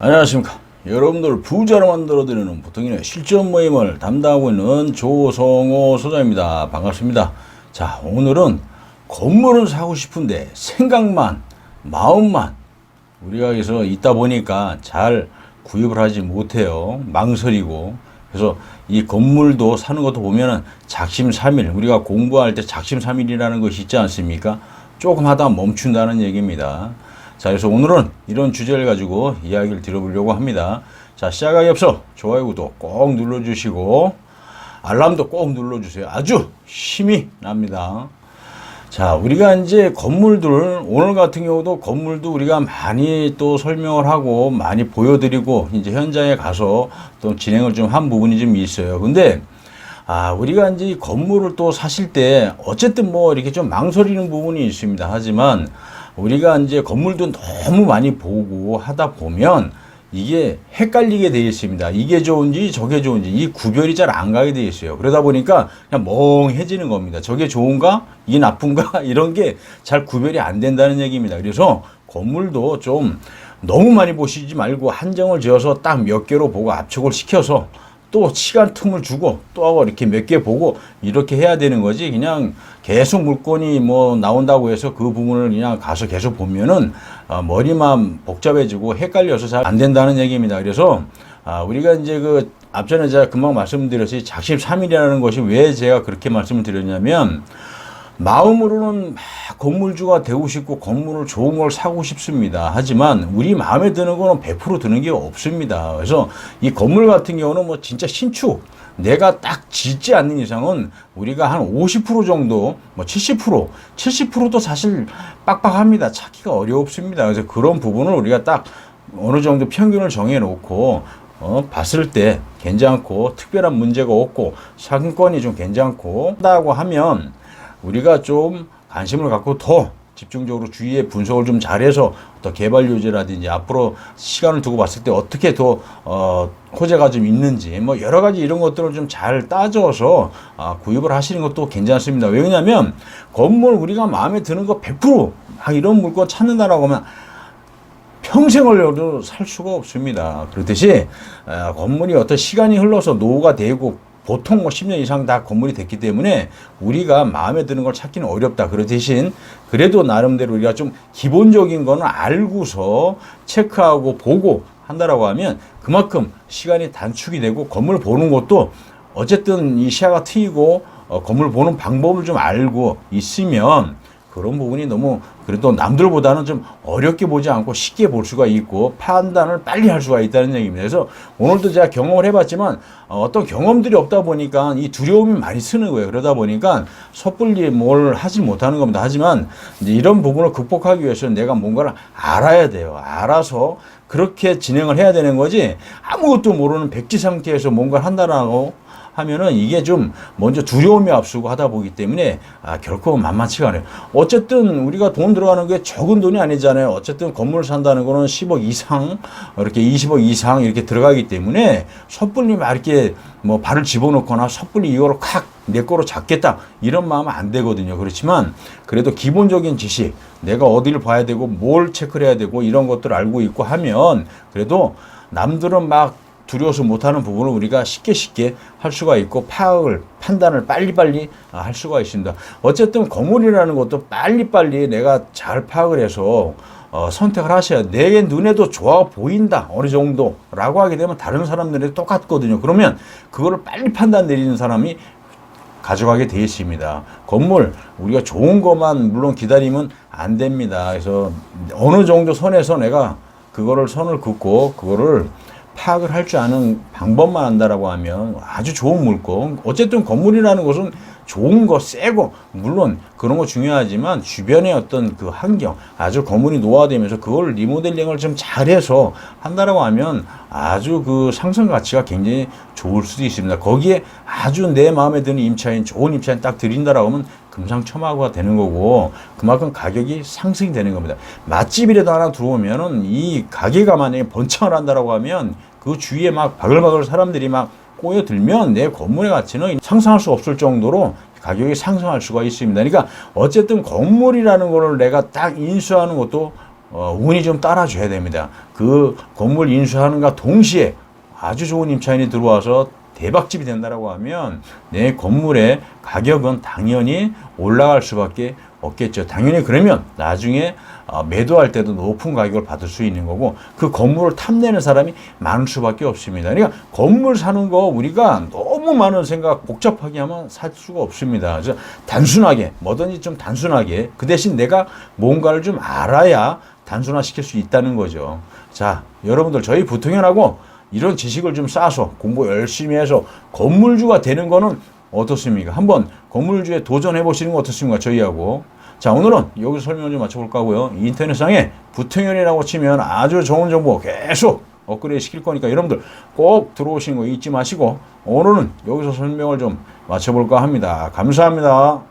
안녕하십니까. 여러분들 부자로 만들어드리는 보통인의 실전 모임을 담당하고 있는 조성호 소장입니다. 반갑습니다. 자, 오늘은 건물을 사고 싶은데 생각만, 마음만 우리가 여기서 있다 보니까 잘 구입을 하지 못해요. 망설이고. 그래서 이 건물도 사는 것도 보면은 작심삼일, 우리가 공부할 때 작심삼일이라는 것이 있지 않습니까? 조금 하다 멈춘다는 얘기입니다. 자, 그래서 오늘은 이런 주제를 가지고 이야기를 들어보려고 합니다. 자, 시작하기 앞서 좋아요, 구독 꼭 눌러주시고 알람도 꼭 눌러주세요. 아주 힘이 납니다. 자, 우리가 이제 건물들, 오늘 같은 경우도 건물도 우리가 많이 또 설명을 하고 많이 보여드리고 이제 현장에 가서 또 진행을 좀 한 부분이 좀 있어요. 근데 우리가 이제 건물을 또 사실 때 어쨌든 뭐 이렇게 좀 망설이는 부분이 있습니다. 하지만 우리가 이제 건물도 너무 많이 보고 하다 보면 이게 헷갈리게 되어 있습니다. 이게 좋은지 저게 좋은지 이 구별이 잘 안 가게 되어 있어요. 그러다 보니까 그냥 멍해지는 겁니다. 저게 좋은가? 이게 나쁜가? 이런 게 잘 구별이 안 된다는 얘기입니다. 그래서 건물도 좀 너무 많이 보시지 말고 한정을 지어서 딱 몇 개로 보고 압축을 시켜서 또 시간 틈을 주고 또 이렇게 몇 개 보고 이렇게 해야 되는 거지. 그냥 계속 물건이 뭐 나온다고 해서 그 부분을 그냥 가서 계속 보면은 머리만 복잡해지고 헷갈려서 잘 안 된다는 얘기입니다. 그래서 우리가 이제 그 앞전에 제가 금방 말씀드렸듯이 작심삼일이라는 것이 왜 제가 그렇게 말씀을 드렸냐면 마음으로는 막 건물주가 되고 싶고 건물을 좋은 걸 사고 싶습니다. 하지만 우리 마음에 드는 거는 100% 드는 게 없습니다. 그래서 이 건물 같은 경우는 뭐 진짜 신축 내가 딱 짓지 않는 이상은 우리가 한 50% 정도 뭐 70%도 사실 빡빡합니다. 찾기가 어렵습니다. 그래서 그런 부분을 우리가 딱 어느 정도 평균을 정해 놓고 봤을 때 괜찮고 특별한 문제가 없고 상권이 좀 괜찮고 한다고 하면 우리가 좀 관심을 갖고 더 집중적으로 주위에 분석을 좀 잘해서 더 개발 요지라든지 앞으로 시간을 두고 봤을 때 어떻게 더 호재가 좀 있는지 뭐 여러 가지 이런 것들을 좀 잘 따져서 구입을 하시는 것도 괜찮습니다. 왜냐하면 건물 우리가 마음에 드는 거 100% 이런 물건 찾는다라고 하면 평생을 살 수가 없습니다. 그렇듯이 건물이 어떤 시간이 흘러서 노후가 되고 보통 뭐 10년 이상 다 건물이 됐기 때문에 우리가 마음에 드는 걸 찾기는 어렵다. 그 대신 그래도 나름대로 우리가 좀 기본적인 거는 알고서 체크하고 보고 한다라고 하면 그만큼 시간이 단축이 되고 건물 보는 것도 어쨌든 이 시야가 트이고 건물 보는 방법을 좀 알고 있으면 그런 부분이 너무 그래도 남들보다는 좀 어렵게 보지 않고 쉽게 볼 수가 있고 판단을 빨리 할 수가 있다는 얘기입니다. 그래서 오늘도 제가 경험을 해봤지만 어떤 경험들이 없다 보니까 이 두려움이 많이 쓰는 거예요. 그러다 보니까 섣불리 뭘 하지 못하는 겁니다. 하지만 이제 이런 부분을 극복하기 위해서는 내가 뭔가를 알아야 돼요. 알아서 그렇게 진행을 해야 되는 거지 아무것도 모르는 백지 상태에서 뭔가를 한다라고 하면은 이게 좀 먼저 두려움이 앞서고 하다 보기 때문에 결코 만만치가 않아요. 어쨌든 우리가 돈 들어가는 게 적은 돈이 아니잖아요. 어쨌든 건물을 산다는 거는 10억 이상 이렇게 20억 이상 이렇게 들어가기 때문에 섣불리 막 이렇게 뭐 발을 집어넣거나 섣불리 이거를 내 거로 잡겠다 이런 마음은 안 되거든요. 그렇지만 그래도 기본적인 지식 내가 어디를 봐야 되고 뭘 체크를 해야 되고 이런 것들을 알고 있고 하면 그래도 남들은 막 두려워서 못하는 부분을 우리가 쉽게 할 수가 있고 판단을 빨리빨리 할 수가 있습니다. 어쨌든 건물이라는 것도 빨리빨리 내가 잘 파악을 해서 선택을 하셔야 내 눈에도 좋아 보인다 어느 정도라고 하게 되면 다른 사람들이 똑같거든요. 그러면 그거를 빨리 판단 내리는 사람이 가져가게 되어 있습니다. 건물 우리가 좋은 것만 물론 기다리면 안 됩니다. 그래서 어느 정도 선에서 내가 그거를 선을 긋고 그거를 파악을 할 줄 아는 방법만 한다라고 하면 아주 좋은 물건. 어쨌든 건물이라는 것은 좋은 거, 새거 물론 그런 거 중요하지만 주변의 어떤 그 환경, 아주 건물이 노화되면서 그걸 리모델링을 좀 잘해서 한다라고 하면 아주 그 상승 가치가 굉장히 좋을 수도 있습니다. 거기에 아주 내 마음에 드는 임차인, 좋은 임차인 딱 드린다라고 하면 금상첨화가 되는 거고 그만큼 가격이 상승이 되는 겁니다. 맛집이라도 하나 들어오면은 이 가게가 만약에 번창을 한다라고 하면 그 주위에 막 바글바글 사람들이 막 꼬여들면 내 건물의 가치는 상상할 수 없을 정도로 가격이 상승할 수가 있습니다. 그러니까 어쨌든 건물이라는 거를 내가 딱 인수하는 것도 운이 좀 따라줘야 됩니다. 그 건물 인수하는가 동시에 아주 좋은 임차인이 들어와서 대박집이 된다라고 하면 내 건물의 가격은 당연히 올라갈 수밖에 없겠죠. 당연히 그러면 나중에 매도할 때도 높은 가격을 받을 수 있는 거고 그 건물을 탐내는 사람이 많을 수밖에 없습니다. 그러니까 건물 사는 거 우리가 너무 많은 생각 복잡하게 하면 살 수가 없습니다. 그래서 단순하게 뭐든지 좀 단순하게 그 대신 내가 뭔가를 좀 알아야 단순화시킬 수 있다는 거죠. 자, 여러분들 저희 부통연하고 이런 지식을 좀 쌓아서 공부 열심히 해서 건물주가 되는 거는 어떻습니까? 한번 건물주에 도전해 보시는 거 어떻습니까? 저희하고. 자, 오늘은 여기서 설명을 좀 마쳐볼까 하고요. 인터넷상에 부통연이라고 치면 아주 좋은 정보 계속 업그레이드 시킬 거니까 여러분들 꼭 들어오시는 거 잊지 마시고 오늘은 여기서 설명을 좀 마쳐볼까 합니다. 감사합니다.